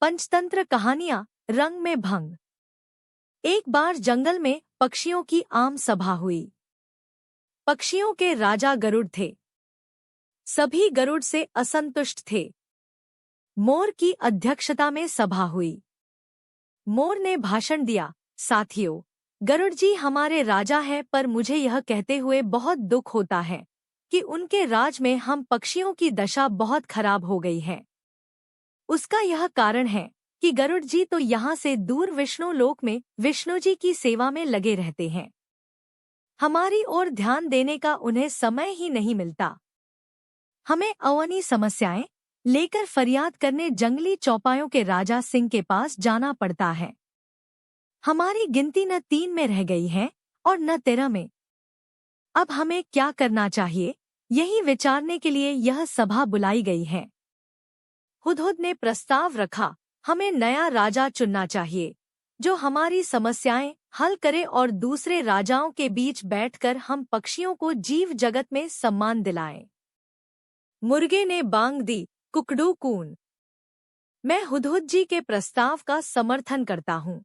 पंचतंत्र कहानियां रंग में भंग। एक बार जंगल में पक्षियों की आम सभा हुई। पक्षियों के राजा गरुड़ थे। सभी गरुड़ से असंतुष्ट थे। मोर की अध्यक्षता में सभा हुई। मोर ने भाषण दिया, साथियों, गरुड़ जी हमारे राजा हैं, पर मुझे यह कहते हुए बहुत दुख होता है कि उनके राज में हम पक्षियों की दशा बहुत खराब हो गई है। उसका यह कारण है कि गरुड़ जी तो यहाँ से दूर विष्णु लोक में विष्णु जी की सेवा में लगे रहते हैं। हमारी ओर ध्यान देने का उन्हें समय ही नहीं मिलता। हमें अवनी समस्याएं लेकर फरियाद करने जंगली चौपायों के राजा सिंह के पास जाना पड़ता है। हमारी गिनती न 3 में रह गई है और न 13 में। अब हमें क्या करना चाहिए, यही विचारने के लिए यह सभा बुलाई गई है। हुदहुद ने प्रस्ताव रखा, हमें नया राजा चुनना चाहिए जो हमारी समस्याएं हल करे और दूसरे राजाओं के बीच बैठकर हम पक्षियों को जीव जगत में सम्मान दिलाएं। मुर्गे ने बांग दी, कुकड़ू कून। मैं हुदहुद जी के प्रस्ताव का समर्थन करता हूँ।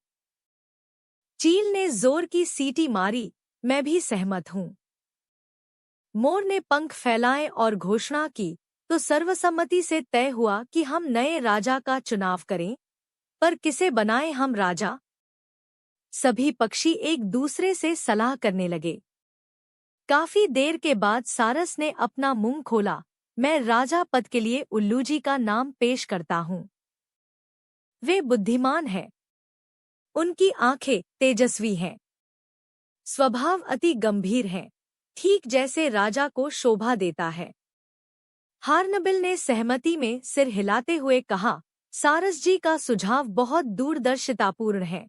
चील ने जोर की सीटी मारी, मैं भी सहमत हूँ। मोर ने पंख फैलाए और घोषणा की, तो सर्वसम्मति से तय हुआ कि हम नए राजा का चुनाव करें, पर किसे बनाएं हम राजा? सभी पक्षी एक दूसरे से सलाह करने लगे। काफी देर के बाद सारस ने अपना मुंह खोला, मैं राजा पद के लिए उल्लू जी का नाम पेश करता हूँ। वे बुद्धिमान हैं। उनकी आंखें तेजस्वी हैं। स्वभाव अति गंभीर है, ठीक जैसे राजा को शोभा देता है। हार्नबिल ने सहमति में सिर हिलाते हुए कहा, सारस जी का सुझाव बहुत दूरदर्शितापूर्ण है।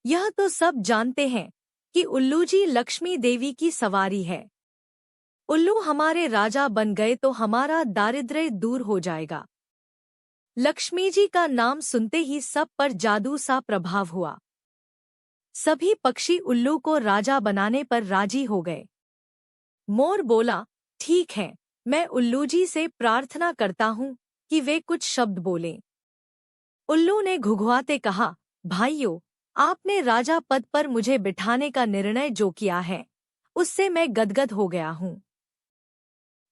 यह तो सब जानते हैं कि उल्लू जी लक्ष्मी देवी की सवारी है। उल्लू हमारे राजा बन गए तो हमारा दारिद्र्य दूर हो जाएगा। लक्ष्मी जी का नाम सुनते ही सब पर जादू सा प्रभाव हुआ। सभी पक्षी उल्लू को राजा बनाने पर राजी हो गए। मोर बोला, ठीक है, मैं उल्लू जी से प्रार्थना करता हूँ कि वे कुछ शब्द बोलें। उल्लू ने घुघुआते कहा, भाइयों, आपने राजा पद पर मुझे बिठाने का निर्णय जो किया है, उससे मैं गदगद हो गया हूँ।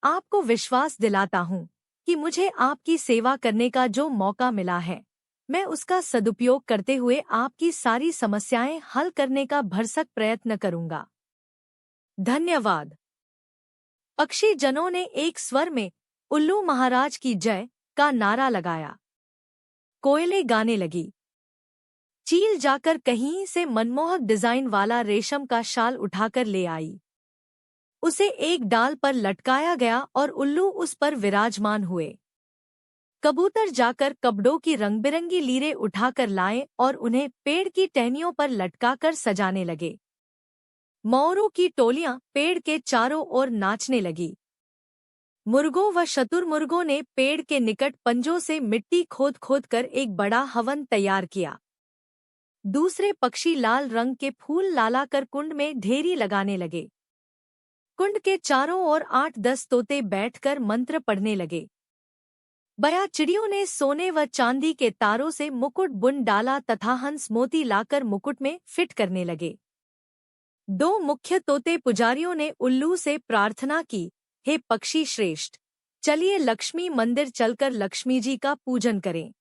आपको विश्वास दिलाता हूँ कि मुझे आपकी सेवा करने का जो मौका मिला है, मैं उसका सदुपयोग करते हुए आपकी सारी समस्याएं हल करने का भरसक प्रयत्न करूँगा। धन्यवाद। पक्षी जनों ने एक स्वर में उल्लू महाराज की जय का नारा लगाया। कोयले गाने लगी। चील जाकर कहीं से मनमोहक डिजाइन वाला रेशम का शाल उठाकर ले आई। उसे एक डाल पर लटकाया गया और उल्लू उस पर विराजमान हुए। कबूतर जाकर कपड़ों की रंगबिरंगी लीरें उठाकर लाए और उन्हें पेड़ की टहनियों पर लटकाकर सजाने लगे। मोरों की टोलियां पेड़ के चारों ओर नाचने लगी। मुर्गों व शतुरमुर्गों ने पेड़ के निकट पंजों से मिट्टी खोद खोद कर एक बड़ा हवन तैयार किया। दूसरे पक्षी लाल रंग के फूल लाला कर कुंड में ढेरी लगाने लगे। कुंड के चारों ओर 8-10 तोते बैठकर मंत्र पढ़ने लगे। बया चिड़ियों ने सोने व चांदी के तारों से मुकुट बुन डाला तथा हंस मोती लाकर मुकुट में फिट करने लगे। 2 मुख्य तोते पुजारियों ने उल्लू से प्रार्थना की, हे पक्षी श्रेष्ठ, चलिए लक्ष्मी मंदिर चलकर लक्ष्मी जी का पूजन करें।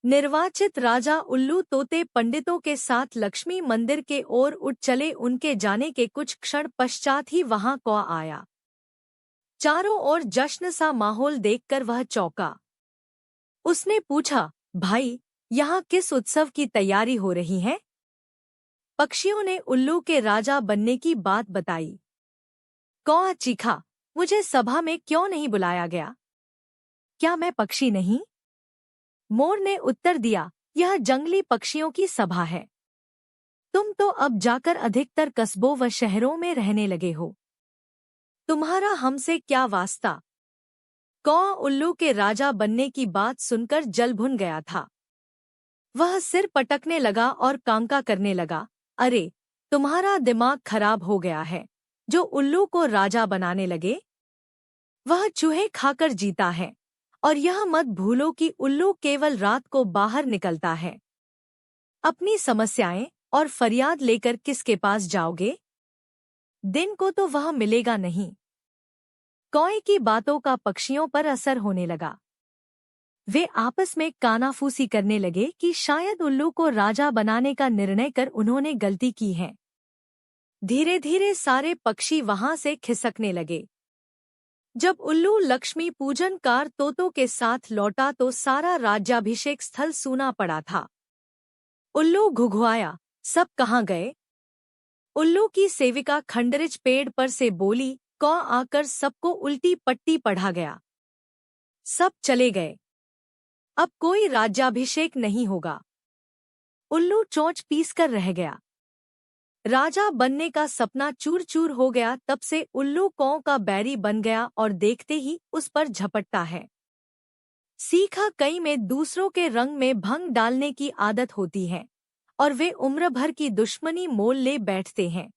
निर्वाचित राजा उल्लू तोते पंडितों के साथ लक्ष्मी मंदिर के ओर उठ चले। उनके जाने के कुछ क्षण पश्चात ही वहां कौआ आया। चारों ओर जश्न सा माहौल देखकर वह चौंका। उसने पूछा, भाई, यहाँ किस उत्सव की तैयारी हो रही है? पक्षियों ने उल्लू के राजा बनने की बात बताई। कौआ चीखा, मुझे सभा में क्यों नहीं बुलाया गया? क्या मैं पक्षी नहीं? मोर ने उत्तर दिया, यह जंगली पक्षियों की सभा है। तुम तो अब जाकर अधिकतर कस्बों व शहरों में रहने लगे हो। तुम्हारा हमसे क्या वास्ता? कौआ उल्लू के राजा बनने की बात सुनकर जल भुन गया था। वह सिर पटकने लगा और कांका करने लगा, अरे, तुम्हारा दिमाग खराब हो गया है, जो उल्लू को राजा बनाने लगे। वह चूहे खाकर जीता है और यह मत भूलो कि उल्लू केवल रात को बाहर निकलता है। अपनी समस्याएं और फरियाद लेकर किसके पास जाओगे? दिन को तो वह मिलेगा नहीं। कौए की बातों का पक्षियों पर असर होने लगा। वे आपस में कानाफूसी करने लगे कि शायद उल्लू को राजा बनाने का निर्णय कर उन्होंने गलती की है। धीरे धीरे सारे पक्षी वहां से खिसकने लगे। जब उल्लू लक्ष्मी पूजनकार तोतों के साथ लौटा तो सारा राज्याभिषेक स्थल सूना पड़ा था। उल्लू घुघुआया, सब कहाँ गए? उल्लू की सेविका खंडरिच पेड़ पर से बोली, कौ आकर सबको उल्टी पट्टी पढ़ा गया। सब चले गए। अब कोई राज्याभिषेक नहीं होगा। उल्लू चोंच पीसकर रह गया। राजा बनने का सपना चूर चूर हो गया। तब से उल्लू कौ का बैरी बन गया और देखते ही उस पर झपटता है। सीखा कई में दूसरों के रंग में भंग डालने की आदत होती है और वे उम्र भर की दुश्मनी मोल ले बैठते हैं।